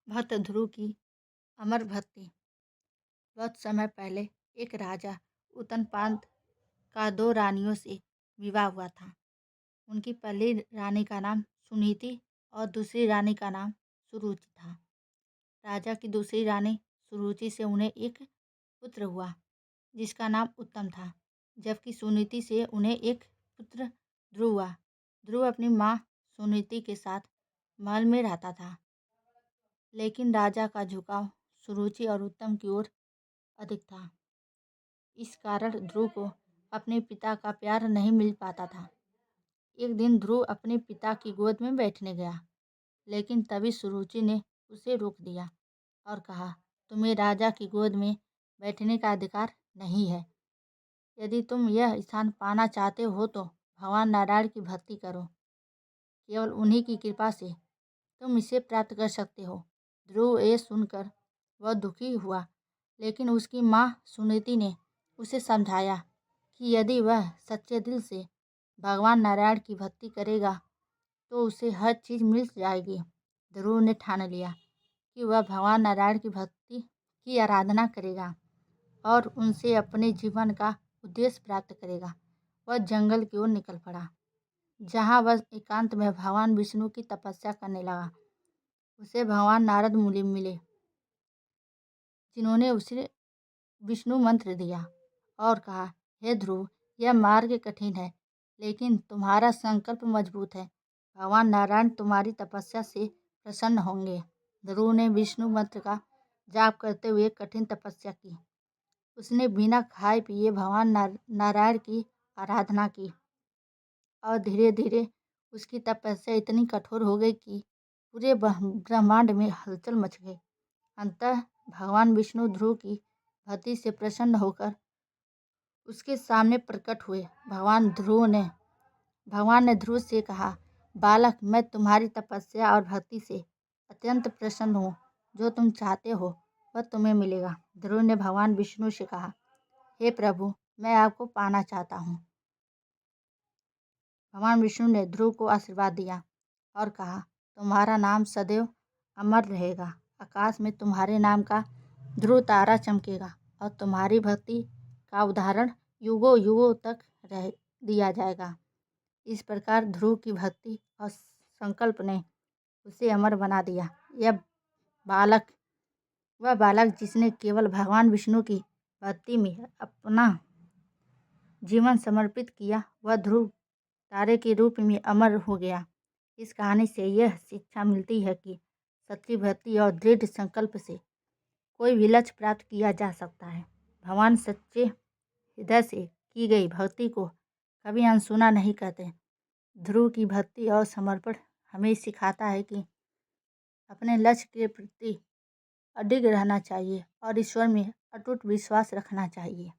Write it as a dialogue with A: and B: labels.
A: भक्त ध्रुव की अमर भक्ति। बहुत समय पहले एक राजा उत्तनपाद का दो रानियों से विवाह हुआ था। उनकी पहली रानी का नाम सुनीति और दूसरी रानी का नाम सुरुचि था। राजा की दूसरी रानी सुरुचि से उन्हें एक पुत्र हुआ जिसका नाम उत्तम था, जबकि सुनीति से उन्हें एक पुत्र ध्रुव हुआ। ध्रुव अपनी माँ सुनीति के साथ महल में रहता था, लेकिन राजा का झुकाव सुरुचि और उत्तम की ओर अधिक था। इस कारण ध्रुव को अपने पिता का प्यार नहीं मिल पाता था। एक दिन ध्रुव अपने पिता की गोद में बैठने गया, लेकिन तभी सुरुचि ने उसे रोक दिया और कहा, तुम्हें राजा की गोद में बैठने का अधिकार नहीं है। यदि तुम यह स्थान पाना चाहते हो तो भगवान नारायण की भक्ति करो। केवल उन्हीं की कृपा से तुम इसे प्राप्त कर सकते हो। ध्रुव ये सुनकर वह दुखी हुआ, लेकिन उसकी माँ सुनीति ने उसे समझाया कि यदि वह सच्चे दिल से भगवान नारायण की भक्ति करेगा तो उसे हर चीज़ मिल जाएगी। ध्रुव ने ठान लिया कि वह भगवान नारायण की भक्ति की आराधना करेगा और उनसे अपने जीवन का उद्देश्य प्राप्त करेगा। वह जंगल की ओर निकल पड़ा, जहाँ वह एकांत में भगवान विष्णु की तपस्या करने लगा। उसे भगवान नारद मुनि मिले, जिन्होंने उसे विष्णु मंत्र दिया और कहा, हे ध्रुव, यह मार्ग कठिन है, लेकिन तुम्हारा संकल्प मजबूत है। भगवान नारायण तुम्हारी तपस्या से प्रसन्न होंगे। ध्रुव ने विष्णु मंत्र का जाप करते हुए कठिन तपस्या की। उसने बिना खाए पिए भगवान नारायण की आराधना की और धीरे धीरे उसकी तपस्या इतनी कठोर हो गई कि पूरे ब्रह्मांड में हलचल मच गई। अंततः भगवान विष्णु ध्रुव की भक्ति से प्रसन्न होकर उसके सामने प्रकट हुए। भगवान ने ध्रुव से कहा, बालक, मैं तुम्हारी तपस्या और भक्ति से अत्यंत प्रसन्न हूँ। जो तुम चाहते हो वह तुम्हें मिलेगा। ध्रुव ने भगवान विष्णु से कहा, हे प्रभु, मैं आपको पाना चाहता हूँ। भगवान विष्णु ने ध्रुव को आशीर्वाद दिया और कहा, तुम्हारा नाम सदैव अमर रहेगा। आकाश में तुम्हारे नाम का ध्रुव तारा चमकेगा और तुम्हारी भक्ति का उदाहरण युगों युगों तक रह दिया जाएगा। इस प्रकार ध्रुव की भक्ति और संकल्प ने उसे अमर बना दिया। वह बालक जिसने केवल भगवान विष्णु की भक्ति में अपना जीवन समर्पित किया, वह ध्रुव तारे के रूप में अमर हो गया। इस कहानी से यह शिक्षा मिलती है कि सच्ची भक्ति और दृढ़ संकल्प से कोई भी लक्ष्य प्राप्त किया जा सकता है। भगवान सच्चे हृदय से की गई भक्ति को कभी अनसुना नहीं करते। ध्रुव की भक्ति और समर्पण हमें सिखाता है कि अपने लक्ष्य के प्रति अडिग रहना चाहिए और ईश्वर में अटूट विश्वास रखना चाहिए।